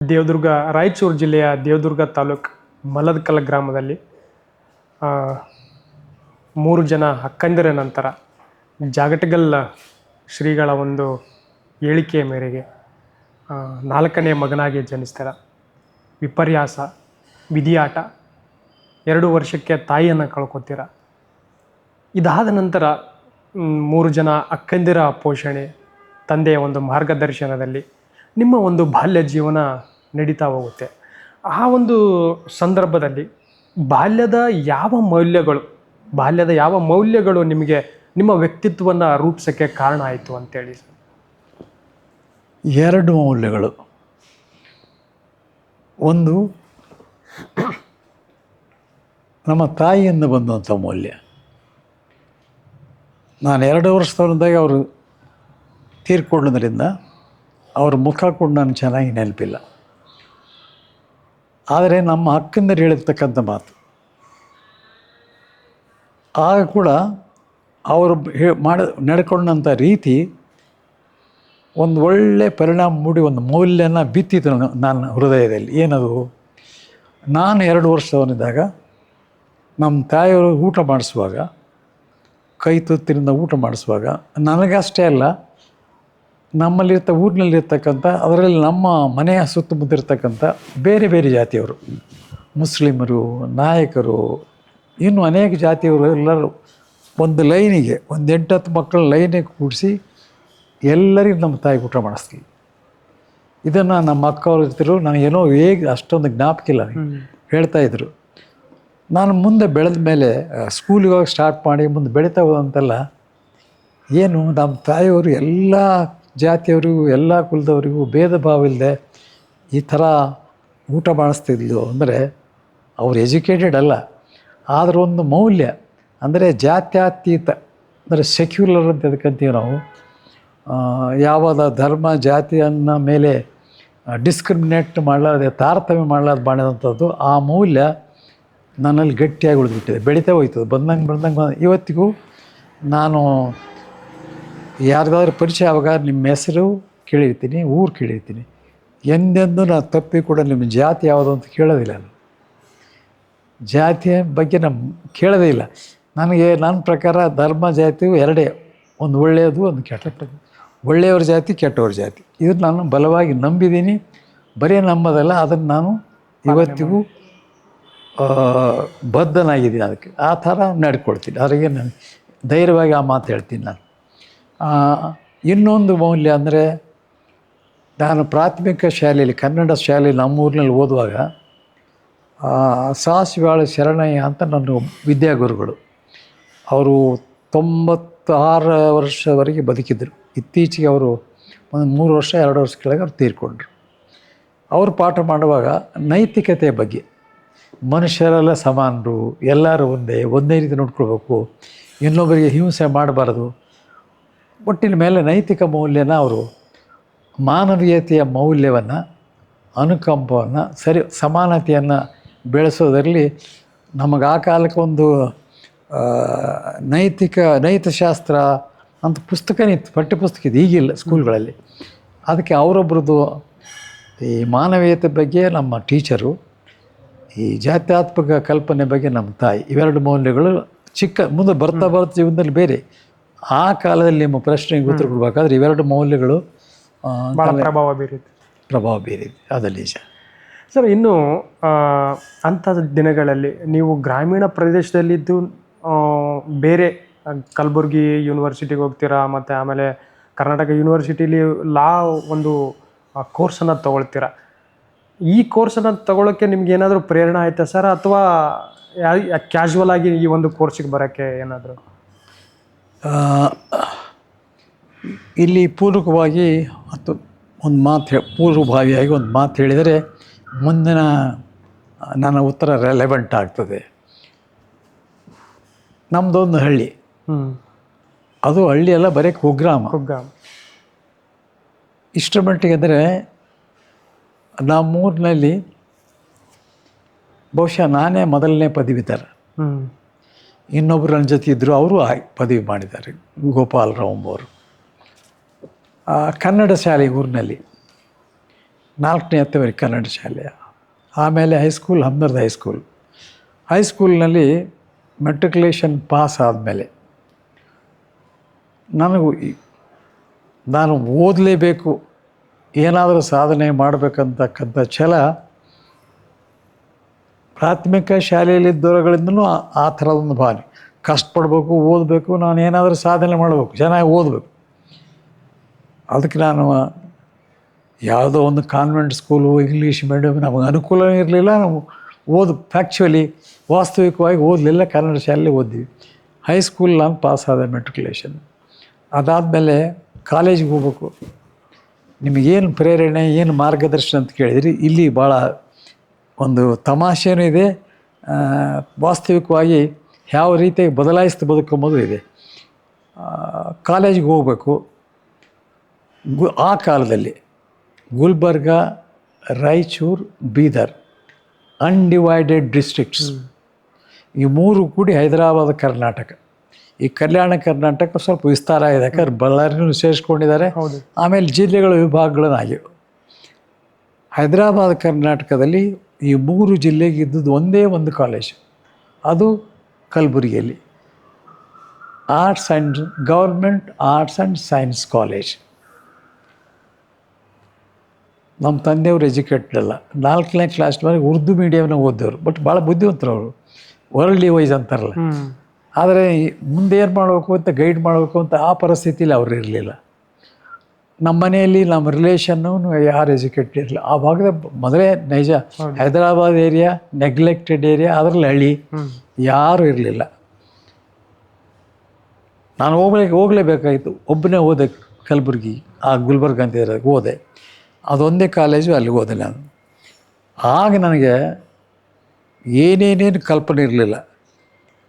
ದೇವದುರ್ಗ ರಾಯಚೂರು ಜಿಲ್ಲೆಯ ದೇವದುರ್ಗ ತಾಲೂಕು ಮಲದಕಲ್ ಗ್ರಾಮದಲ್ಲಿ ಆ, 3 ಜನ ಅಕ್ಕಂದಿರ ನಂತರ ಜಾಗಟಗಲ್ ಶ್ರೀಗಳ ಒಂದು ಹೇಳಿಕೆಯ ಮೇರೆಗೆ 4ನೇ ಮಗನಾಗಿ ಜನಿಸ್ತಾರೆ. ವಿಪರ್ಯಾಸ, ವಿಧಿಯಾಟ, 2 ವರ್ಷಕ್ಕೆ ತಾಯಿಯನ್ನು ಕಳ್ಕೊತೀರ. ಇದಾದ ನಂತರ 3 ಜನ ಅಕ್ಕಂದಿರ ಪೋಷಣೆ, ತಂದೆಯ ಒಂದು ಮಾರ್ಗದರ್ಶನದಲ್ಲಿ ನಿಮ್ಮ ಒಂದು ಬಾಲ್ಯ ಜೀವನ ನಡೀತಾ ಹೋಗುತ್ತೆ. ಆ ಒಂದು ಸಂದರ್ಭದಲ್ಲಿ ಬಾಲ್ಯದ ಯಾವ ಮೌಲ್ಯಗಳು ನಿಮಗೆ ನಿಮ್ಮ ವ್ಯಕ್ತಿತ್ವವನ್ನು ರೂಪಿಸೋಕ್ಕೆ ಕಾರಣ ಆಯಿತು ಅಂತೇಳಿ ಸರ್? 2 ಮೌಲ್ಯಗಳು. ಒಂದು, ನಮ್ಮ ತಾಯಿಯಿಂದ ಬಂದಂಥ ಮೌಲ್ಯ. ನಾನು 2 ವರ್ಷದವರಿದ್ದಾಗ ಅವರು ತೀರ್ಕೊಳ್ಳೋದ್ರಿಂದ ಅವ್ರ ಮುಖ ಕೂಡ ನಾನು ಚೆನ್ನಾಗಿ ನೆನಪಿಲ್ಲ. ಆದರೆ ನಮ್ಮ ಅಕ್ಕಂದರು ಹೇಳಿರ್ತಕ್ಕಂಥ ಮಾತು ಆಗ ಕೂಡ ಅವರು ನಡ್ಕೊಂಡಂಥ ರೀತಿ ಒಂದು ಒಳ್ಳೆ ಪರಿಣಾಮ ಮೂಡಿ ಒಂದು ಮೌಲ್ಯನ ಬಿತ್ತಿತ್ತು ನನ್ನ ಹೃದಯದಲ್ಲಿ. ಏನದು? ನಾನು 2 ವರ್ಷದವನಿದ್ದಾಗ ನಮ್ಮ ತಾಯಿಯವರು ಊಟ ಮಾಡಿಸುವಾಗ, ಕೈ ತುತ್ತಿನಿಂದ ಊಟ ಮಾಡಿಸುವಾಗ, ನನಗಷ್ಟೇ ಅಲ್ಲ, ಊರಿನಲ್ಲಿರ್ತಕ್ಕಂಥ, ಅದರಲ್ಲಿ ನಮ್ಮ ಮನೆಯ ಸುತ್ತಮುತ್ತ ಇರ್ತಕ್ಕಂಥ ಬೇರೆ ಬೇರೆ ಜಾತಿಯವರು, ಮುಸ್ಲಿಮರು, ನಾಯಕರು, ಇನ್ನೂ ಅನೇಕ ಜಾತಿಯವರು ಎಲ್ಲರೂ ಒಂದು ಲೈನಿಗೆ, ಒಂದು 8-10 ಮಕ್ಕಳ ಲೈನಿಗೆ ಕೂಡಿಸಿ ಎಲ್ಲರಿಗೂ ನಮ್ಮ ತಾಯಿ ಊಟ ಮಾಡಿಸ್ತೀವಿ. ಇದನ್ನು ನಮ್ಮ ಅಕ್ಕವ್ರು ಇರ್ತಿರು, ನನಗೇನೋ ಅಷ್ಟೊಂದು ಜ್ಞಾಪಕಿಲ್ಲ, ಹೇಳ್ತಾಯಿದ್ರು. ನಾನು ಮುಂದೆ ಬೆಳೆದ ಮೇಲೆ ಸ್ಕೂಲಿಗೆ ಹೋಗಿ ಸ್ಟಾರ್ಟ್ ಮಾಡಿ ಮುಂದೆ ಬೆಳೀತಾ ಹೋದಂತೆಲ್ಲ ಏನು ನಮ್ಮ ತಾಯಿಯವರು ಎಲ್ಲ ಜಾತಿಯವರಿಗೂ ಎಲ್ಲ ಕುಲದವರಿಗೂ ಭೇದ ಭಾವ ಇಲ್ಲದೆ ಈ ಥರ ಊಟ ಮಾಡಿಸ್ತಿದ್ಲು. ಅಂದರೆ ಅವ್ರು ಎಜುಕೇಟೆಡ್ ಅಲ್ಲ, ಆದರೂ ಒಂದು ಮೌಲ್ಯ ಅಂದರೆ ಜಾತ್ಯತೀತ, ಅಂದರೆ ಸೆಕ್ಯುಲರ್ ಅಂತ ಅದಕ್ಕಂತೀವಿ ನಾವು. ಯಾವಾಗ ಧರ್ಮ ಜಾತಿಯನ್ನು ಮೇಲೆ ಡಿಸ್ಕ್ರಿಮಿನೇಟ್ ಮಾಡಲಾರದೆ, ತಾರತಮ್ಯ ಮಾಡಿದಂಥದ್ದು ಆ ಮೌಲ್ಯ ನನ್ನಲ್ಲಿ ಗಟ್ಟಿಯಾಗಿ ಉಳಿದ್ಬಿಟ್ಟಿದೆ, ಬೆಳೀತಾ ಹೋಯ್ತದೆ. ಬಂದಂಗೆ ಇವತ್ತಿಗೂ ನಾನು ಯಾರಿಗಾದ್ರೂ ಪರಿಚಯ ಆವಾಗ ನಿಮ್ಮ ಹೆಸರು ಕೇಳಿರ್ತೀನಿ, ಊರು ಕೇಳಿರ್ತೀನಿ. ಎಂದೆಂದು ನಾನು ತಪ್ಪಿ ಕೂಡ ನಿಮ್ಮ ಜಾತಿ ಯಾವುದು ಅಂತ ಕೇಳೋದಿಲ್ಲ. ನಾನು ಜಾತಿಯ ಬಗ್ಗೆ ಕೇಳೋದೇ ಇಲ್ಲ. ನನಗೆ ನನ್ನ ಪ್ರಕಾರ ಧರ್ಮ ಜಾತಿಯು 2, ಒಂದು ಒಳ್ಳೆಯದು, ಒಂದು ಕೆಟ್ಟದ್ದು. ಒಳ್ಳೆಯವ್ರ ಜಾತಿ, ಕೆಟ್ಟವ್ರ ಜಾತಿ, ಇದನ್ನು ನಾನು ಬಲವಾಗಿ ನಂಬಿದ್ದೀನಿ. ಬರೀ ನಂಬೋದಲ್ಲ, ಅದನ್ನು ನಾನು ಇವತ್ತಿಗೂ ಬದ್ಧನಾಗಿದ್ದೀನಿ. ಅದಕ್ಕೆ ಆ ಥರ ನಡ್ಕೊಳ್ತೀನಿ. ಅದ್ರಿಗೆ ನಾನು ಧೈರ್ಯವಾಗಿ ಆ ಮಾತು ಹೇಳ್ತೀನಿ. ನಾನು ಇನ್ನೊಂದು ಮೌಲ್ಯ ಅಂದರೆ, ನಾನು ಪ್ರಾಥಮಿಕ ಶಾಲೆಯಲ್ಲಿ, ಕನ್ನಡ ಶಾಲೆಯಲ್ಲಿ ನಮ್ಮೂರಿನಲ್ಲಿ ಓದುವಾಗ ಸಾಸಿವಾಳ ಶರಣಯ್ಯ ಅಂತ ನನ್ನ ವಿದ್ಯಾಗುರುಗಳು, ಅವರು 96 ವರ್ಷವರೆಗೆ ಬದುಕಿದ್ರು. ಇತ್ತೀಚೆಗೆ ಅವರು ಒಂದು 3 ವರ್ಷ 2 ವರ್ಷ ಕೆಳಗೆ ಅವ್ರು ತೀರ್ಕೊಂಡ್ರು. ಅವರು ಪಾಠ ಮಾಡುವಾಗ ನೈತಿಕತೆಯ ಬಗ್ಗೆ, ಮನುಷ್ಯರೆಲ್ಲ ಸಮಾನರು, ಎಲ್ಲರೂ ಒಂದೇ ರೀತಿ ನೋಡ್ಕೊಳ್ಬೇಕು, ಇನ್ನೊಬ್ಬರಿಗೆ ಹಿಂಸೆ ಮಾಡಬಾರ್ದು, ಒಟ್ಟಿನ ಮೇಲೆ ನೈತಿಕ ಮೌಲ್ಯನ ಅವರು, ಮಾನವೀಯತೆಯ ಮೌಲ್ಯವನ್ನು, ಅನುಕಂಪವನ್ನು, ಸಮಾನತೆಯನ್ನು ಬೆಳೆಸೋದರಲ್ಲಿ ನಮಗೆ ಆ ಕಾಲಕ್ಕೆ ಒಂದು ನೈತಶಾಸ್ತ್ರ ಅಂತ ಪುಸ್ತಕ ಇತ್ತು, ಪಠ್ಯಪುಸ್ತಕ ಇದು, ಈಗಿಲ್ಲ ಸ್ಕೂಲ್ಗಳಲ್ಲಿ. ಅದಕ್ಕೆ ಅವರೊಬ್ಬರದ್ದು ಈ ಮಾನವೀಯತೆ ಬಗ್ಗೆ ನಮ್ಮ ಟೀಚರು, ಈ ಜಾತ್ಯಾತ್ಮಕ ಕಲ್ಪನೆ ಬಗ್ಗೆ ನಮ್ಮ ತಾಯಿ, ಇವೆರಡು ಮೌಲ್ಯಗಳು ಮುಂದೆ ಬರ್ತಾ ಜೀವನದಲ್ಲಿ ಬೇರೆ. ಆ ಕಾಲದಲ್ಲಿ ನಿಮ್ಮ ಪ್ರಶ್ನೆಗೆ ಉತ್ತರ ಕೊಡಬೇಕಾದ್ರೆ ಇವೆರಡು ಮೌಲ್ಯಗಳು ಪ್ರಭಾವ ಬೀರಿದೆ. ಅದು ನಿಜ ಸರ್. ಇನ್ನು ಅಂಥ ದಿನಗಳಲ್ಲಿ ನೀವು ಗ್ರಾಮೀಣ ಪ್ರದೇಶದಲ್ಲಿದ್ದು ಬೇರೆ ಕಲಬುರ್ಗಿ ಯೂನಿವರ್ಸಿಟಿಗೆ ಹೋಗ್ತೀರಾ, ಮತ್ತು ಆಮೇಲೆ ಕರ್ನಾಟಕ ಯೂನಿವರ್ಸಿಟಿಲಿ ಲಾ ಒಂದು ಕೋರ್ಸನ್ನು ತೊಗೊಳ್ತೀರಾ. ಈ ಕೋರ್ಸನ್ನು ತೊಗೊಳಕ್ಕೆ ನಿಮ್ಗೆ ಏನಾದರೂ ಪ್ರೇರಣೆ ಆಯ್ತಾ ಸರ್, ಅಥವಾ ಕ್ಯಾಶುವಲ್ ಆಗಿ ಈ ಒಂದು ಕೋರ್ಸಿಗೆ ಬರೋಕ್ಕೆ ಏನಾದರೂ? ಇಲ್ಲಿ ಪೂರ್ವಕವಾಗಿ ಪೂರ್ವಭಾವಿಯಾಗಿ ಒಂದು ಮಾತು ಹೇಳಿದರೆ ಮುಂದಿನ ನನ್ನ ಉತ್ತರ ರೆಲೆವೆಂಟ್ ಆಗ್ತದೆ. ನಮ್ಮದೊಂದು ಹಳ್ಳಿ, ಅದು ಹಳ್ಳಿಯೆಲ್ಲ ಬರೀ ಕುಗ್ರಾಮ. ಇಷ್ಟರ ಮಟ್ಟಿಗೆ ಅಂದರೆ ನಮ್ಮೂರಿನಲ್ಲಿ ಬಹುಶಃ ನಾನೇ ಮೊದಲನೇ ಪದವೀಧರ. ಇನ್ನೊಬ್ಬರು ನನ್ನ ಜೊತೆ ಇದ್ದರು, ಅವರು ಪದವಿ ಮಾಡಿದ್ದಾರೆ, ಗೋಪಾಲರಾವ್ ಅವರು. ಕನ್ನಡ ಶಾಲೆ ಊರಿನಲ್ಲಿ 4ನೇ ಹತ್ತುವರೆಗೆ ಕನ್ನಡ ಶಾಲೆ. ಆಮೇಲೆ ಹೈಸ್ಕೂಲ್ ಹಮ್ದರ್ದ್ ಹೈಸ್ಕೂಲ್. ಹೈಸ್ಕೂಲ್ನಲ್ಲಿ ಮೆಟ್ರಿಕ್ಯುಲೇಷನ್ ಪಾಸ್ ಆದಮೇಲೆ ನಾನು ಓದಲೇಬೇಕು, ಏನಾದರೂ ಸಾಧನೆ ಮಾಡಬೇಕಂತಕ್ಕಂಥ ಛಲ ಪ್ರಾಥಮಿಕ ಶಾಲೆಯಲ್ಲಿದ್ದವರುಗಳಿಂದಲೂ ಆ ಥರದೊಂದು ಭಾವನೆ. ಕಷ್ಟಪಡಬೇಕು, ಓದಬೇಕು, ನಾನು ಏನಾದರೂ ಸಾಧನೆ ಮಾಡಬೇಕು, ಚೆನ್ನಾಗಿ ಓದಬೇಕು. ಅದಕ್ಕೆ ನಾನು ಯಾವುದೋ ಒಂದು ಕಾನ್ವೆಂಟ್ ಸ್ಕೂಲು, ಇಂಗ್ಲೀಷ್ ಮೀಡಿಯಮ್ ನಮಗೆ ಅನುಕೂಲ ಇರಲಿಲ್ಲ. ನಾವು ಫ್ಯಾಕ್ಚುಲಿ ವಾಸ್ತವಿಕವಾಗಿ ಓದಲಿಲ್ಲ, ಕನ್ನಡ ಶಾಲೆಯಲ್ಲಿ ಓದ್ತೀವಿ. ಹೈಸ್ಕೂಲ್ ನಾನು ಪಾಸ್ ಆದ ಮೆಟ್ರಿಕ್ಯುಲೇಷನ್. ಅದಾದಮೇಲೆ ಕಾಲೇಜಿಗೆ ಹೋಗ್ಬೇಕು. ನಿಮಗೇನು ಪ್ರೇರಣೆ, ಏನು ಮಾರ್ಗದರ್ಶನ ಅಂತ ಕೇಳಿದ್ರಿ. ಇಲ್ಲಿ ಭಾಳ ಒಂದು ತಮಾಷೆನೂ ಇದೆ, ವಾಸ್ತವಿಕವಾಗಿ ಯಾವ ರೀತಿಯಾಗಿ ಬದಲಾಯಿಸ್ತು ಬದುಕೊಂಬೋದು ಇದೆ. ಕಾಲೇಜಿಗೆ ಹೋಗಬೇಕು. ಆ ಕಾಲದಲ್ಲಿ ಗುಲ್ಬರ್ಗ, ರಾಯಚೂರು, ಬೀದರ್ ಅನ್ಡಿವೈಡೆಡ್ ಡಿಸ್ಟ್ರಿಕ್ಟ್ಸ್, ಈ 3 ಕೂಡಿ ಹೈದರಾಬಾದ್ ಕರ್ನಾಟಕ. ಈ ಕಲ್ಯಾಣ ಕರ್ನಾಟಕ ಸ್ವಲ್ಪ ವಿಸ್ತಾರ ಇದೆ, ಯಾಕಂದ್ರೆ ಬಳ್ಳಾರಿನೂ ಸೇರಿಸ್ಕೊಂಡಿದ್ದಾರೆ. ಆಮೇಲೆ ಜಿಲ್ಲೆಗಳ ವಿಭಾಗಗಳನ್ನಾಗಿವೆ. ಹೈದರಾಬಾದ್ ಕರ್ನಾಟಕದಲ್ಲಿ ಈ 3 ಜಿಲ್ಲೆಗೆ ಇದ್ದದ್ದು ಒಂದೇ ಒಂದು ಕಾಲೇಜು, ಅದು ಕಲಬುರಗಿಯಲ್ಲಿ government arts and science college. ನಮ್ಮ ತಂದೆಯವರು ಎಜುಕೇಟೆಡ್ ಅಲ್ಲ, 4ನೇ ಕ್ಲಾಸ್ವರೆಗೆ ಉರ್ದು ಮೀಡಿಯಮ್ನ ಓದೋರು. ಬಟ್ ಭಾಳ ಬುದ್ಧಿವಂತರು ಅವರು, ವರ್ಲ್ಡ್ಲಿ ವೈಸ್ ಅಂತಾರಲ್ಲ. ಆದರೆ ಮುಂದೆ ಏನು ಮಾಡಬೇಕು ಅಂತ ಗೈಡ್ ಮಾಡಬೇಕು ಅಂತ ಆ ಪರಿಸ್ಥಿತಿಯಲ್ಲಿ ಅವರು ಇರಲಿಲ್ಲ. ನಮ್ಮ ಮನೆಯಲ್ಲಿ ನಮ್ಮ ರಿಲೇಷನ್ನು ಯಾರು ಎಜುಕೇಟೆಡ್ ಇರಲಿಲ್ಲ. ಆ ಭಾಗದ ಮೊದಲೇ ನೈಜ ಹೈದರಾಬಾದ್ ಏರಿಯಾ ನೆಗ್ಲೆಕ್ಟೆಡ್ ಏರಿಯಾ, ಅದರಲ್ಲಿ ಹಳ್ಳಿ, ಯಾರೂ ಇರಲಿಲ್ಲ. ನಾನು ಹೋಗಲೇಬೇಕಾಯಿತು. ಒಬ್ಬನೇ ಓದೆ ಕಲಬುರ್ಗಿ, ಆ ಗುಲ್ಬರ್ಗ ಅಂತ ಇರೋದು ಓದೆ. ಅದೊಂದೇ ಕಾಲೇಜು, ಅಲ್ಲಿ ಹೋದೆ ನಾನು. ಆಗ ನನಗೆ ಏನೇನೇನು ಕಲ್ಪನೆ ಇರಲಿಲ್ಲ.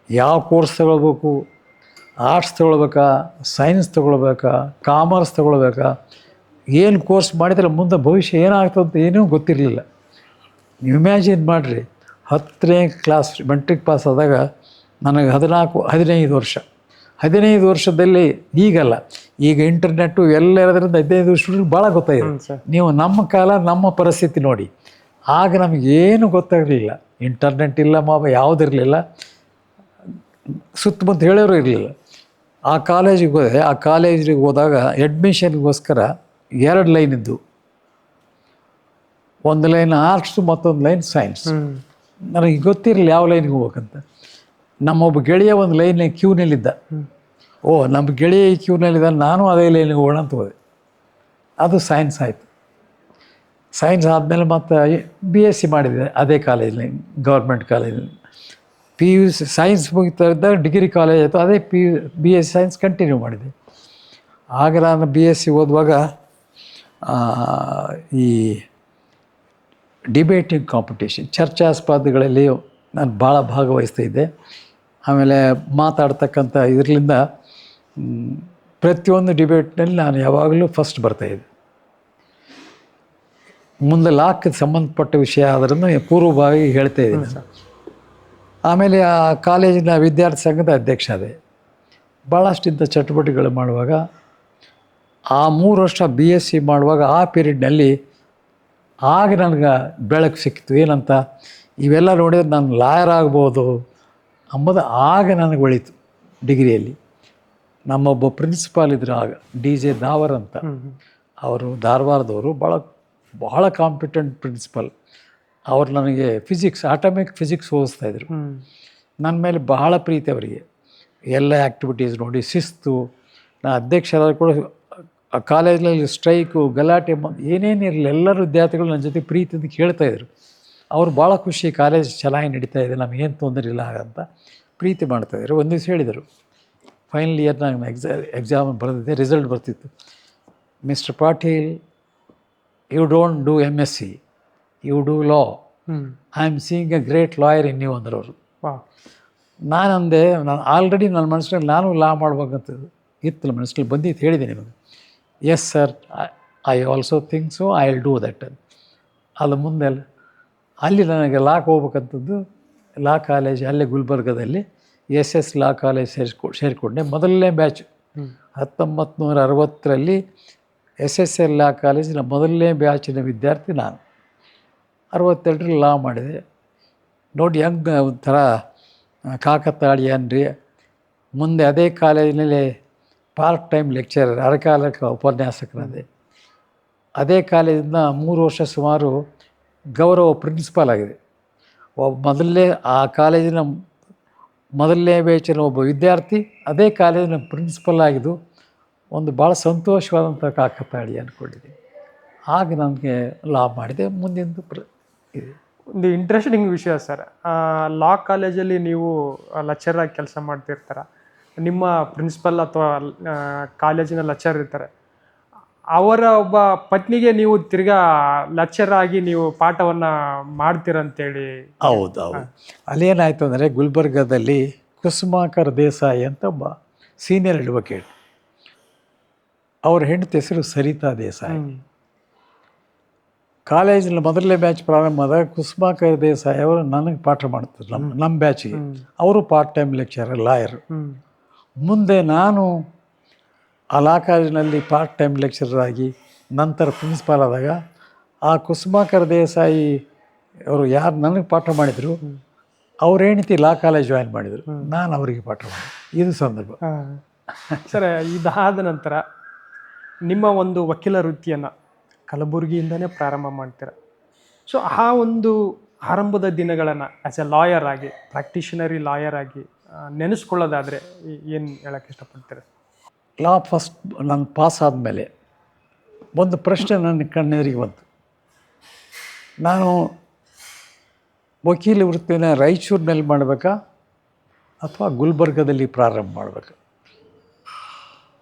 ಯಾವ ಕೋರ್ಸ್ ತೊಗೊಳ್ಬೇಕು, ಆರ್ಟ್ಸ್ ತೊಗೊಳ್ಬೇಕಾ, ಸೈನ್ಸ್ ತೊಗೊಳ್ಬೇಕಾ, ಕಾಮರ್ಸ್ ತೊಗೊಳ್ಬೇಕಾ, ಏನು ಕೋರ್ಸ್ ಮಾಡಿದರೆ ಮುಂದೆ ಭವಿಷ್ಯ ಏನಾಗ್ತದೆ ಅಂತ ಏನೂ ಗೊತ್ತಿರಲಿಲ್ಲ. ನೀವು ಇಮ್ಯಾಜಿನ್ ಮಾಡಿರಿ, 10ನೇ ಕ್ಲಾಸ್ ಮೆಟ್ರಿಕ್ ಪಾಸ್ ಆದಾಗ ನನಗೆ 15 ವರ್ಷ. 15 ವರ್ಷದಲ್ಲಿ ಈಗಲ್ಲ, ಈಗ ಇಂಟರ್ನೆಟ್ಟು ಎಲ್ಲ ಇರೋದ್ರಿಂದ 15 ವರ್ಷದಲ್ಲಿ ಭಾಳ ಗೊತ್ತಾಗಿದೆ. ನೀವು ನಮ್ಮ ಕಾಲ, ನಮ್ಮ ಪರಿಸ್ಥಿತಿ ನೋಡಿ. ಆಗ ನಮಗೇನು ಗೊತ್ತಾಗಲಿಲ್ಲ. ಇಂಟರ್ನೆಟ್ ಇಲ್ಲ, ಯಾವುದಿರಲಿಲ್ಲ, ಸುತ್ತಮುತ್ತ ಹೇಳೋರು ಇರಲಿಲ್ಲ. ಆ ಕಾಲೇಜಿಗೆ ಹೋದೆ. ಆ ಕಾಲೇಜಿಗೆ ಹೋದಾಗ ಅಡ್ಮಿಷನ್ಗೋಸ್ಕರ 2 ಲೈನ್ ಇದ್ದು, ಒಂದು ಲೈನ್ ಆರ್ಟ್ಸು, ಮತ್ತೊಂದು ಲೈನ್ ಸೈನ್ಸ್. ನನಗೆ ಗೊತ್ತಿರಲಿಲ್ಲ ಯಾವ ಲೈನ್ಗೆ ಹೋಗ್ಬೇಕಂತ. ನಮ್ಮೊಬ್ಬ ಗೆಳೆಯ ಒಂದು ಲೈನ್ ಕ್ಯೂನಲ್ಲಿದ್ದ. ನಮ್ಮ ಗೆಳೆಯ ಈ ಕ್ಯೂನಲ್ಲಿದ್ದ, ನಾನು ಅದೇ ಲೈನ್ಗೆ ಹೋಗೋಣ ಅಂತ ಹೋದೆ. ಅದು ಸೈನ್ಸ್ ಆಯಿತು. ಸೈನ್ಸ್ ಆದಮೇಲೆ ಮತ್ತು BSc ಮಾಡಿದೆ ಅದೇ ಕಾಲೇಜಲ್ಲಿ, ಗೌರ್ಮೆಂಟ್ ಕಾಲೇಜಲ್ಲಿ. PUC ಸೈನ್ಸ್ ಮುಗಿತಾ ಇದ್ದಾಗ ಡಿಗ್ರಿ ಕಾಲೇಜ್ ಆಯಿತು, ಅದೇ BSc ಸೈನ್ಸ್ ಕಂಟಿನ್ಯೂ ಮಾಡಿದೆ. ಆಗ ನಾನು BSc ಓದುವಾಗ ಈ ಡಿಬೇಟಿಂಗ್ ಕಾಂಪಿಟೇಷನ್, ಚರ್ಚಾಸ್ಪರ್ಧೆಗಳಲ್ಲಿ ನಾನು ಭಾಳ ಭಾಗವಹಿಸ್ತಾ ಇದ್ದೆ. ಆಮೇಲೆ ಮಾತಾಡ್ತಕ್ಕಂಥ ಇದರಿಂದ ಪ್ರತಿಯೊಂದು ಡಿಬೇಟ್ನಲ್ಲಿ ನಾನು ಯಾವಾಗಲೂ ಫಸ್ಟ್ ಬರ್ತಾಯಿದ್ದೆ. ಮುಂದೆ ಲಾಕ್ಕೆ ಸಂಬಂಧಪಟ್ಟ ವಿಷಯ ಆದ್ದರಿಂದ ಪೂರ್ವಭಾವಿ ಹೇಳ್ತಾ ಇದ್ದೀನಿ. ಆಮೇಲೆ ಆ ಕಾಲೇಜಿನ ವಿದ್ಯಾರ್ಥಿ ಸಂಘದ ಅಧ್ಯಕ್ಷ ಅದೇ. ಭಾಳಷ್ಟಿಂಥ ಚಟುವಟಿಕೆಗಳು ಮಾಡುವಾಗ, ಆ 3 ವರ್ಷ BSc ಮಾಡುವಾಗ ಆ ಪೀರಿಯಡ್ನಲ್ಲಿ ಆಗ ನನಗೆ ಬೆಳಕು ಸಿಕ್ಕಿತು. ಏನಂತ, ಇವೆಲ್ಲ ನೋಡಿದ್ರೆ ನಾನು ಲಾಯರ್ ಆಗ್ಬೋದು ಅಂಬೋದು ಆಗ ನನಗೆ ಒಳಿತು. ಡಿಗ್ರಿಯಲ್ಲಿ ನಮ್ಮೊಬ್ಬ ಪ್ರಿನ್ಸಿಪಾಲ್ ಇದ್ದರು ಆಗ, DJ ನಾವರ್ ಅಂತ. ಅವರು ಧಾರವಾಡದವರು, ಭಾಳ ಕಾಂಪಿಟೆಂಟ್ ಪ್ರಿನ್ಸಿಪಲ್. ಅವ್ರು ನನಗೆ ಅಟಾಮಿಕ್ ಫಿಸಿಕ್ಸ್ ಓದಿಸ್ತಾಯಿದ್ರು. ನನ್ನ ಮೇಲೆ ಬಹಳ ಪ್ರೀತಿ ಅವರಿಗೆ. ಎಲ್ಲ ಆ್ಯಕ್ಟಿವಿಟೀಸ್ ನೋಡಿ, ಶಿಸ್ತು. ನಾನು ಅಧ್ಯಕ್ಷರಾದ ಕೂಡ ಆ ಕಾಲೇಜಿನಲ್ಲಿ ಸ್ಟ್ರೈಕು, ಗಲಾಟೆ ಏನೇನಿರಲಿ, ಎಲ್ಲರೂ ವಿದ್ಯಾರ್ಥಿಗಳು ನನ್ನ ಜೊತೆ ಪ್ರೀತಿಯಿಂದ ಕೇಳ್ತಾಯಿದ್ರು. ಅವರು ಭಾಳ ಖುಷಿ, ಕಾಲೇಜ್ ಚೆನ್ನಾಗಿ ನಡೀತಾ ಇದೆ, ನಮಗೇನು ತೊಂದರೆ ಇಲ್ಲ ಅಂತ ಪ್ರೀತಿ ಮಾಡ್ತಾಯಿದ್ರು. ಒಂದು ದಿವಸ ಹೇಳಿದರು, ಫೈನಲ್ ಇಯರ್ ನಾನು ಎಕ್ಸಾಮ್ ಬರೆದಿದ್ದೆ, ರಿಸಲ್ಟ್ ಬರ್ತಿತ್ತು. Mister Patil, you don't do MSc, you do law. I am seeing a great lawyer in you ಅಂದರು ಅವರು. ನಾನಂದೆ, ನಾನು ಆಲ್ರೆಡಿ ನನ್ನ ಮನಸ್ಸಿನಲ್ಲಿ ನಾನು ಲಾ ಮಾಡ್ಬೇಕಂತ ಇತ್ತು, ಮನಸ್ಸಲ್ಲಿ ಬಂದಿತ್ತು, ಹೇಳಿದೆ ನಿಮಗೆ. Yes sir, I also think so, I will do that. ಅದು ಮುಂದೆ ಅಲ್ಲಿ ನನಗೆ ಲಾಕ್ ಹೋಗ್ಬೇಕಂತದ್ದು, ಲಾ ಕಾಲೇಜ್ ಅಲ್ಲೇ ಗುಲ್ಬರ್ಗದಲ್ಲಿ SS ಲಾ ಕಾಲೇಜ್ ಸೇರಿಕೊಂಡೆ. ಮೊದಲನೇ ಬ್ಯಾಚ್ 1960ರಲ್ಲಿ SSL ಲಾ ಕಾಲೇಜಿನ ಮೊದಲನೇ ಬ್ಯಾಚಿನ ವಿದ್ಯಾರ್ಥಿ ನಾನು. 62ರಲ್ಲಿ ಲಾ ಮಾಡಿದೆ. ನೋಡಿ ಹೆಂಗೆ ಒಂಥರ ಕಾಕತಾಳೀಯ ಅನ್ರಿ. ಮುಂದೆ ಅದೇ ಕಾಲೇಜಿನಲ್ಲಿ ಪಾರ್ಟ್ ಟೈಮ್ ಲೆಕ್ಚರರ್, ಅರೆಕಾಲಿಕ ಉಪನ್ಯಾಸಕರಾದೆ. ಅದೇ ಕಾಲೇಜಿಂದ 3 ವರ್ಷ ಸುಮಾರು ಗೌರವ ಪ್ರಿನ್ಸಿಪಾಲ್ ಆಗಿದೆ. ಮೊದಲನೇ ಆ ಕಾಲೇಜಿನ ಮೊದಲನೇ ಬ್ಯಾಚಿನ ಒಬ್ಬ ವಿದ್ಯಾರ್ಥಿ ಅದೇ ಕಾಲೇಜಿನ ಪ್ರಿನ್ಸಿಪಲ್ ಆಗಿದ್ದು ಒಂದು ಭಾಳ ಸಂತೋಷವಾದಂಥ ಕಾಕತಾಳಿ ಅಂದ್ಕೊಂಡಿದ್ದೀನಿ. ಆಗ ನನಗೆ ಲಾ ಮಾಡಿದೆ. ಮುಂದಿಂದು ಇದೆ. ಒಂದು ಇಂಟ್ರೆಸ್ಟಿಂಗ್ ವಿಷಯ ಸರ್, ಲಾ ಕಾಲೇಜಲ್ಲಿ ನೀವು ಲೆಕ್ಚರ್ ಆಗಿ ಕೆಲಸ ಮಾಡ್ತಿರ್ತಾರೆ. ನಿಮ್ಮ ಪ್ರಿನ್ಸಿಪಲ್ ಅಥವಾ ಕಾಲೇಜಿನ ಲೆಕ್ಚರ್ ಇರ್ತಾರೆ, ಅವರ ಒಬ್ಬ ಪತ್ನಿಗೆ ನೀವು ತಿರ್ಗಾ ಲೆಕ್ಚರ್ ಆಗಿ ನೀವು ಪಾಠವನ್ನು ಮಾಡ್ತೀರಂತೇಳಿ. ಹೌದು. ಅಲ್ಲೇನಾಯಿತು ಅಂದರೆ ಗುಲ್ಬರ್ಗದಲ್ಲಿ ಕುಸುಮಾಕರ್ ದೇಸಾಯಿ ಅಂತ ಒಬ್ಬ ಸೀನಿಯರ್ ಅಡ್ವೊಕೇಟ್, ಅವ್ರ ಹೆಂಡತಿ ಹೆಸರು ಸರಿತಾ ದೇಸಾಯಿ. ಕಾಲೇಜಿನ ಮೊದಲನೇ ಬ್ಯಾಚ್ ಪ್ರಾರಂಭ ಆದಾಗ ಕುಸುಮಾಕರ್ ದೇಸಾಯಿ ಅವರು ನನಗೆ ಪಾಠ ಮಾಡ್ತಾರೆ. ನಮ್ಮ ಬ್ಯಾಚಿಗೆ ಅವರು ಪಾರ್ಟ್ ಟೈಮ್ ಲೆಕ್ಚರರ್, ಲಾಯರು. ಮುಂದೆ ನಾನು ಆ ಲಾ ಕಾಲೇಜಿನಲ್ಲಿ ಪಾರ್ಟ್ ಟೈಮ್ ಲೆಕ್ಚರರ್ ಆಗಿ ನಂತರ ಪ್ರಿನ್ಸಿಪಾಲ್ ಆದಾಗ ಆ ಕುಸುಮಾಕರ್ ದೇಸಾಯಿ ಅವರು ಯಾರು ನನಗೆ ಪಾಠ ಮಾಡಿದರು, ಅವ್ರ ಹೆಂಡತಿ ಲಾ ಕಾಲೇಜ್ ಜಾಯಿನ್ ಮಾಡಿದರು. ನಾನು ಅವರಿಗೆ ಪಾಠ ಮಾಡಿದೆ. ಇದು ಸಂದರ್ಭ. ಸರ್, ಇದಾದ ನಂತರ ನಿಮ್ಮ ಒಂದು ವಕೀಲ ವೃತ್ತಿಯನ್ನು ಕಲಬುರಗಿಯಿಂದನೇ ಪ್ರಾರಂಭ ಮಾಡ್ತೀರ. ಸೊ ಆ ಒಂದು ಆರಂಭದ ದಿನಗಳನ್ನು ಆ್ಯಸ್ ಎ ಲಾಯರ್ ಆಗಿ, ಪ್ರಾಕ್ಟಿಷನರಿ ಲಾಯರ್ ಆಗಿ ನೆನೆಸ್ಕೊಳ್ಳೋದಾದರೆ ಏನು ಹೇಳೋಕ್ಕೆ ಇಷ್ಟಪಡ್ತೀರ? ಲಾ ಫಸ್ಟ್ ನಾನು ಪಾಸ್ ಆದಮೇಲೆ ಒಂದು ಪ್ರಶ್ನೆ ನನ್ನ ಕಣ್ಣೆದುರಿಗೆ ಬಂತು. ನಾನು ವಕೀಲ ವೃತ್ತಿನ ರಾಯಚೂರಿನಲ್ಲಿ ಮಾಡಬೇಕಾ ಅಥವಾ ಗುಲ್ಬರ್ಗದಲ್ಲಿ ಪ್ರಾರಂಭ ಮಾಡಬೇಕಾ?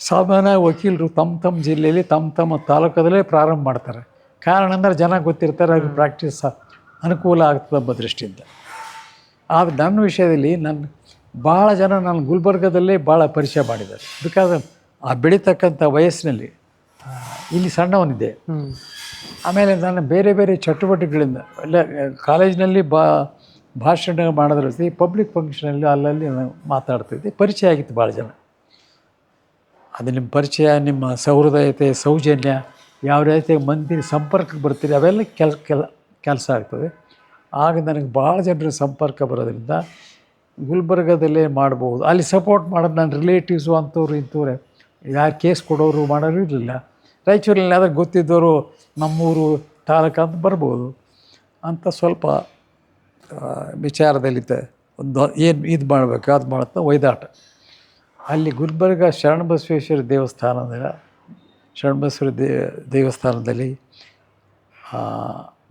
ಸಾಮಾನ್ಯ ವಕೀಲರು ತಮ್ಮ ಜಿಲ್ಲೆಯಲ್ಲಿ ತಮ್ಮ ತಾಲೂಕದಲ್ಲೇ ಪ್ರಾರಂಭ ಮಾಡ್ತಾರೆ. ಕಾರಣ ಅಂದರೆ ಜನ ಗೊತ್ತಿರ್ತಾರೆ, ಅವ್ರಿಗೆ ಪ್ರಾಕ್ಟೀಸ್ ಅನುಕೂಲ ಆಗ್ತದೆ ಎಂಬ ದೃಷ್ಟಿಯಿಂದ. ಆದರೆ ನನ್ನ ವಿಷಯದಲ್ಲಿ ಭಾಳ ಜನ ನಾನು ಗುಲ್ಬರ್ಗದಲ್ಲೇ ಭಾಳ ಪರಿಚಯ ಮಾಡಿದ್ದಾರೆ. ಬಿಕಾಸ್ ಆ ಬೆಳೀತಕ್ಕಂಥ ವಯಸ್ಸಿನಲ್ಲಿ ಇಲ್ಲಿ ಸಣ್ಣವನಿದ್ದೆ. ಆಮೇಲೆ ನಾನು ಬೇರೆ ಬೇರೆ ಚಟುವಟಿಕೆಗಳಿಂದ ಎಲ್ಲ ಕಾಲೇಜಿನಲ್ಲಿ ಭಾಷಣ ಮಾಡೋದ್ರಲ್ಲಿ ಪಬ್ಲಿಕ್ ಫಂಕ್ಷನಲ್ಲಿ ಅಲ್ಲಲ್ಲಿ ನಾನು ಮಾತಾಡ್ತಿದ್ದೆ. ಪರಿಚಯ ಆಗಿತ್ತು ಭಾಳ ಜನ. ಅದು ನಿಮ್ಮ ಪರಿಚಯ, ನಿಮ್ಮ ಸಹೃದಯತೆ, ಸೌಜನ್ಯ, ಯಾವ ರೀತಿ ಮಂದಿ ಸಂಪರ್ಕಕ್ಕೆ ಬರ್ತೀರಿ, ಅವೆಲ್ಲ ಕೆಲಸ ಆಗ್ತದೆ. ಆಗ ನನಗೆ ಭಾಳ ಜನರ ಸಂಪರ್ಕ ಬರೋದ್ರಿಂದ ಗುಲ್ಬರ್ಗದಲ್ಲೇ ಮಾಡ್ಬೋದು. ಅಲ್ಲಿ ಸಪೋರ್ಟ್ ಮಾಡೋದು ನನ್ನ ರಿಲೇಟಿವ್ಸು ಅಂಥವ್ರು ಇಂಥವ್ರೆ, ಯಾರು ಕೇಸ್ ಕೊಡೋರು ಮಾಡೋರು ಇರಲಿಲ್ಲ. ರಾಯಚೂರಲ್ಲಿ ಆದ್ರೆ ಗೊತ್ತಿದ್ದವರು ನಮ್ಮೂರು ತಾಲೂಕು ಅಂತ ಬರ್ಬೋದು ಅಂತ ಸ್ವಲ್ಪ ವಿಚಾರದಲ್ಲಿ ಒಂದು ಏನು ಇದು ಮಾಡಬೇಕು ಅದು ಮಾಡುತ್ತಾ ಒಯ್ದಾಟ. ಅಲ್ಲಿ ಗುಲ್ಬರ್ಗ ಶರಣಬಸವೇಶ್ವರ ದೇವಸ್ಥಾನದಲ್ಲಿ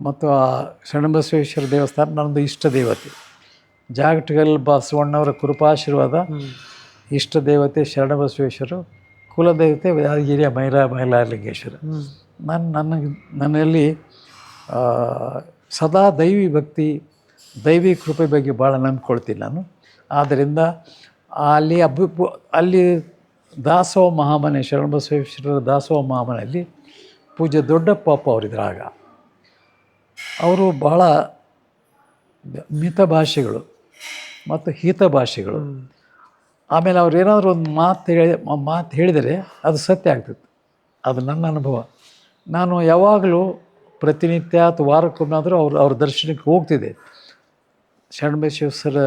ಮತ್ತು ಆ ಶರಣಬಸವೇಶ್ವರ ದೇವಸ್ಥಾನ ನನ್ನದು ಇಷ್ಟ ದೇವತೆ. ಜಾಗಟಗಲ್ ಬಸವಣ್ಣವರ ಕೃಪಾಶೀರ್ವಾದ, ಇಷ್ಟ ದೇವತೆ ಶರಣಬಸವೇಶ್ವರ, ಕುಲದೇವತೆ ಯಾದಗಿರಿಯ ಮೈಲಾರಲಿಂಗೇಶ್ವರ. ನನ್ನಲ್ಲಿ ಸದಾ ದೈವಿ ಭಕ್ತಿ, ದೈವಿ ಕೃಪೆ ಬಗ್ಗೆ ಭಾಳ ನಂಬ್ಕೊಳ್ತೀನಿ ನಾನು. ಆದ್ದರಿಂದ ಅಲ್ಲಿ ದಾಸೋಹ ಮಹಾಮನೆ, ಶರಣಬಸವೇಶ್ವರರ ದಾಸೋಹ ಮಹಾಮನೆಯಲ್ಲಿ ಪೂಜ್ಯ ದೊಡ್ಡಪ್ಪ ಅವರಿದ್ರು. ಆಗ ಅವರು ಭಾಳ ಮಿತಭಾಷಿಗಳು ಮತ್ತು ಹಿತಭಾಷಿಗಳು. ಆಮೇಲೆ ಅವ್ರು ಏನಾದರೂ ಒಂದು ಮಾತು ಹೇಳಿದರೆ ಅದು ಸತ್ಯ ಆಗ್ತಿತ್ತು. ಅದು ನನ್ನ ಅನುಭವ. ನಾನು ಯಾವಾಗಲೂ ಪ್ರತಿನಿತ್ಯ ಅಥವಾ ವಾರಕ್ಕೊಮ್ಮಾದರೂ ಅವ್ರ ದರ್ಶನಕ್ಕೆ ಹೋಗ್ತಿದ್ದೆ. ಶರಣಬಸವೇಶ್ವರ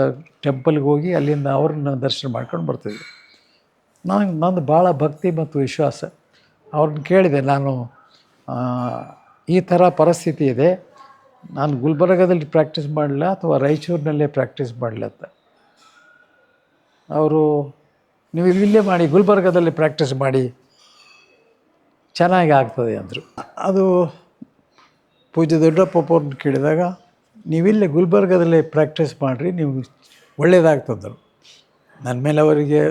ಟೆಂಪಲ್ಗೆ ಹೋಗಿ ಅಲ್ಲಿಂದ ಅವ್ರನ್ನ ದರ್ಶನ ಮಾಡ್ಕೊಂಡು ಬರ್ತಿದ್ದೆ. ನಂದು ಭಾಳ ಭಕ್ತಿ ಮತ್ತು ವಿಶ್ವಾಸ. ಅವ್ರನ್ನ ಕೇಳಿದೆ, ನಾನು ಈ ಥರ ಪರಿಸ್ಥಿತಿ ಇದೆ, ನಾನು ಗುಲ್ಬರ್ಗದಲ್ಲಿ ಪ್ರಾಕ್ಟೀಸ್ ಮಾಡಲ ಅಥವಾ ರಾಯಚೂರಿನಲ್ಲೇ ಪ್ರಾಕ್ಟೀಸ್ ಮಾಡಲ ಅಂತ. ಅವರು, ನೀವು ಇಲ್ಲೇ ಮಾಡಿ, ಗುಲ್ಬರ್ಗದಲ್ಲಿ ಪ್ರಾಕ್ಟೀಸ್ ಮಾಡಿ, ಚೆನ್ನಾಗಿ ಆಗ್ತದೆ ಅಂದರು. ಅದು ಪೂಜ್ಯ ದೊಡ್ಡಪ್ಪವ್ರನ್ನ ಕೇಳಿದಾಗ, ನೀವಿಲ್ಲೇ ಗುಲ್ಬರ್ಗದಲ್ಲೇ ಪ್ರಾಕ್ಟೀಸ್ ಮಾಡಿರಿ, ನೀವು ಒಳ್ಳೆಯದಾಗ್ತಂದರು. ನನ್ನ ಮೇಲೆ ಅವರಿಗೆ,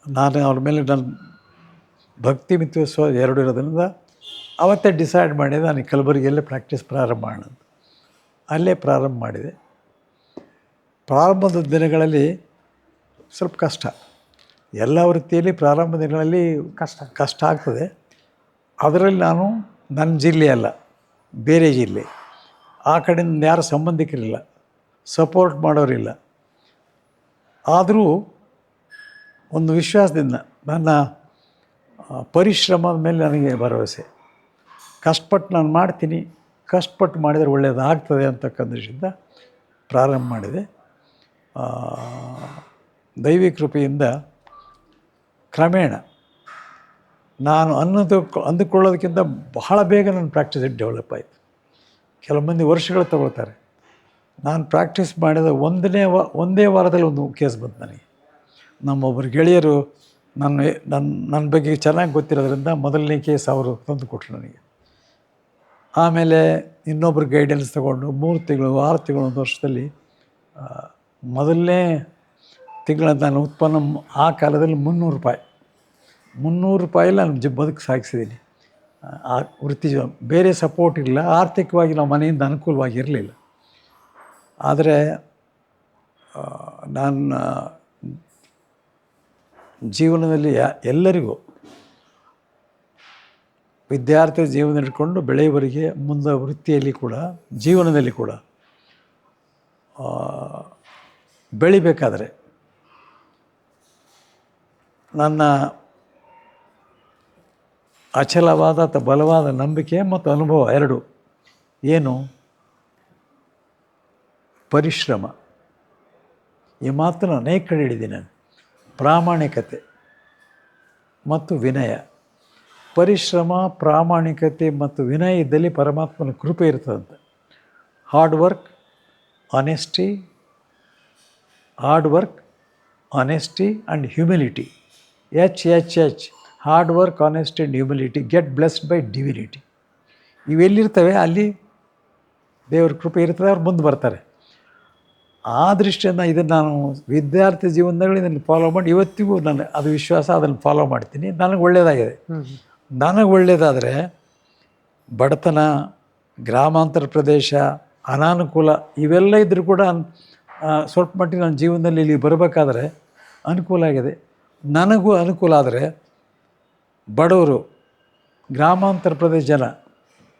ನಾನು ಅವ್ರ ಮೇಲೆ ನನ್ನ ಭಕ್ತಿ ಮತ್ತು ವಿಶ್ವಾಸ ಎರಡು ಇರೋದ್ರಿಂದ ಅವತ್ತೇ ಡಿಸೈಡ್ ಮಾಡಿದೆ ನಾನು ಕಲಬುರಗಿಯಲ್ಲೇ ಪ್ರಾಕ್ಟೀಸ್ ಪ್ರಾರಂಭ ಮಾಡೋಣ. ಅಲ್ಲೇ ಪ್ರಾರಂಭ ಮಾಡಿದೆ. ಪ್ರಾರಂಭದ ದಿನಗಳಲ್ಲಿ ಸ್ವಲ್ಪ ಕಷ್ಟ, ಎಲ್ಲ ವೃತ್ತಿಯಲ್ಲಿ ಪ್ರಾರಂಭ ದಿನಗಳಲ್ಲಿ ಕಷ್ಟ ಆಗ್ತದೆ. ಅದರಲ್ಲಿ ನಾನು ನನ್ನ ಜಿಲ್ಲೆ ಅಲ್ಲ, ಬೇರೆ ಜಿಲ್ಲೆ, ಆ ಕಡೆಯಿಂದ ಯಾರು ಸಂಬಂಧಿಕರಿಲ್ಲ, ಸಪೋರ್ಟ್ ಮಾಡೋರಿಲ್ಲ. ಆದರೂ ಒಂದು ವಿಶ್ವಾಸದಿಂದ, ನನ್ನ ಪರಿಶ್ರಮದ ಮೇಲೆ ನನಗೆ ಭರವಸೆ, ಕಷ್ಟಪಟ್ಟು ನಾನು ಮಾಡ್ತೀನಿ, ಕಷ್ಟಪಟ್ಟು ಮಾಡಿದರೆ ಒಳ್ಳೆಯದಾಗ್ತದೆ ಅಂತಕ್ಕಂಥ ದೃಷ್ಟಿಯಿಂದ ಪ್ರಾರಂಭ ಮಾಡಿದೆ. ದೈವಿ ಕೃಪೆಯಿಂದ ಕ್ರಮೇಣ ನಾನು ಅಂದುಕೊಳ್ಳೋದಕ್ಕಿಂತ ಬಹಳ ಬೇಗ ನನ್ನ ಪ್ರಾಕ್ಟೀಸ್ ಡೆವಲಪ್ ಆಯಿತು. ಕೆಲವು ಮಂದಿ ವರ್ಷಗಳು ತಗೊಳ್ತಾರೆ. ನಾನು ಪ್ರಾಕ್ಟೀಸ್ ಮಾಡಿದ ಒಂದೇ ವಾರದಲ್ಲಿ ಒಂದು ಕೇಸ್ ಬಂತು ನನಗೆ. ನಮ್ಮೊಬ್ಬರು ಗೆಳೆಯರು ನನ್ನ ಬಗ್ಗೆ ಚೆನ್ನಾಗಿ ಗೊತ್ತಿರೋದ್ರಿಂದ ಮೊದಲನೇ ಕೇಸ್ ಅವರು ತಂದು ಕೊಟ್ಟರು ನನಗೆ. ಆಮೇಲೆ ಇನ್ನೊಬ್ಬರು ಗೈಡೆನ್ಸ್ ತಗೊಂಡು 3 ತಿಂಗಳು 6 ತಿಂಗಳು 1 ವರ್ಷದಲ್ಲಿ ಮೊದಲನೇ ತಿಂಗಳ ನಾನು ಉತ್ಪನ್ನ ಆ ಕಾಲದಲ್ಲಿ ₹300 ನಾನು ಬದುಕು ಸಾಗಿಸಿದ್ದೀನಿ. ಆ ವೃತ್ತಿ ಬೇರೆ ಸಪೋರ್ಟ್ ಇಲ್ಲ, ಆರ್ಥಿಕವಾಗಿ ನಾವು ಮನೆಯಿಂದ ಅನುಕೂಲವಾಗಿರಲಿಲ್ಲ. ಆದರೆ ನನ್ನ ಜೀವನದಲ್ಲಿ ಎಲ್ಲರಿಗೂ ವಿದ್ಯಾರ್ಥಿ ಜೀವನ ಹಿಡ್ಕೊಂಡು ಬೆಳೆಯುವವರೆಗೆ ಮುಂದೆ ವೃತ್ತಿಯಲ್ಲಿ ಕೂಡ ಜೀವನದಲ್ಲಿ ಕೂಡ ಬೆಳಿಬೇಕಾದರೆ ನನ್ನ ಅಚಲವಾದ ಅಥವಾ ಬಲವಾದ ನಂಬಿಕೆ ಮತ್ತು ಅನುಭವ ಎರಡು ಏನು, ಪರಿಶ್ರಮ. ಈ ಮಾತನ್ನು ಅನೇಕ ಕಡೆ ಹೇಳಿದ್ದೀನಿ ನಾನು. ಪ್ರಾಮಾಣಿಕತೆ ಮತ್ತು ವಿನಯ. ಪರಿಶ್ರಮ, ಪ್ರಾಮಾಣಿಕತೆ ಮತ್ತು ವಿನಯ ಇದ್ದಲ್ಲಿ ಪರಮಾತ್ಮನ ಕೃಪೆ ಇರ್ತದಂತೆ. Hard work, honesty and humility. H hard work, honesty and humility get blessed by divinity. ಇವೆಲ್ಲಿರ್ತವೆ ಅಲ್ಲಿ ದೇವ್ರ ಕೃಪೆ ಇರ್ತದೆ, ಅವ್ರು ಮುಂದೆ ಬರ್ತಾರೆ. ಆ ದೃಷ್ಟಿಯಿಂದ ಇದನ್ನು ನಾನು ವಿದ್ಯಾರ್ಥಿ ಜೀವನದಲ್ಲಿ ಇದನ್ನು ಫಾಲೋ ಮಾಡಿ ಇವತ್ತಿಗೂ ನಾನು ಅದು ವಿಶ್ವಾಸ, ಅದನ್ನು ಫಾಲೋ ಮಾಡ್ತೀನಿ. ನನಗೆ ಒಳ್ಳೆಯದಾಗಿದೆ. ನನಗೆ ಒಳ್ಳೆಯದಾದರೆ ಬಡತನ, ಗ್ರಾಮಾಂತರ ಪ್ರದೇಶ, ಅನಾನುಕೂಲ ಇವೆಲ್ಲ ಇದ್ದರೂ ಕೂಡ ಸ್ವಲ್ಪ ಮಟ್ಟಿಗೆ ನನ್ನ ಜೀವನದಲ್ಲಿ ಇಲ್ಲಿ ಬರಬೇಕಾದ್ರೆ ಅನುಕೂಲ ಆಗಿದೆ. ನನಗೂ ಅನುಕೂಲ ಆದರೆ ಬಡವರು, ಗ್ರಾಮಾಂತರ ಪ್ರದೇಶ ಜನ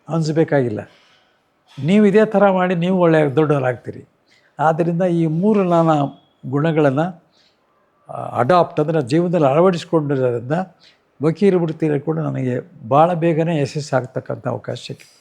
ಅನಿಸ್ಬೇಕಾಗಿಲ್ಲ. ನೀವು ಇದೇ ಥರ ಮಾಡಿ ನೀವು ಒಳ್ಳೆಯ ದೊಡ್ಡವರಾಗ್ತೀರಿ. ಆದ್ದರಿಂದ ಈ 3 ನಾನಾ ಗುಣಗಳನ್ನು ಅಂದರೆ ಜೀವನದಲ್ಲಿ ಅಳವಡಿಸಿಕೊಂಡಿರೋದ್ರಿಂದ ವಕೀಲ ವೃತ್ತಿಯಲ್ಲಿ ಕೂಡ ನನಗೆ ಭಾಳ ಬೇಗನೆ ಯಶಸ್ಸಾಗ್ತಕ್ಕಂಥ ಅವಕಾಶ ಸಿಕ್ಕಿದೆ.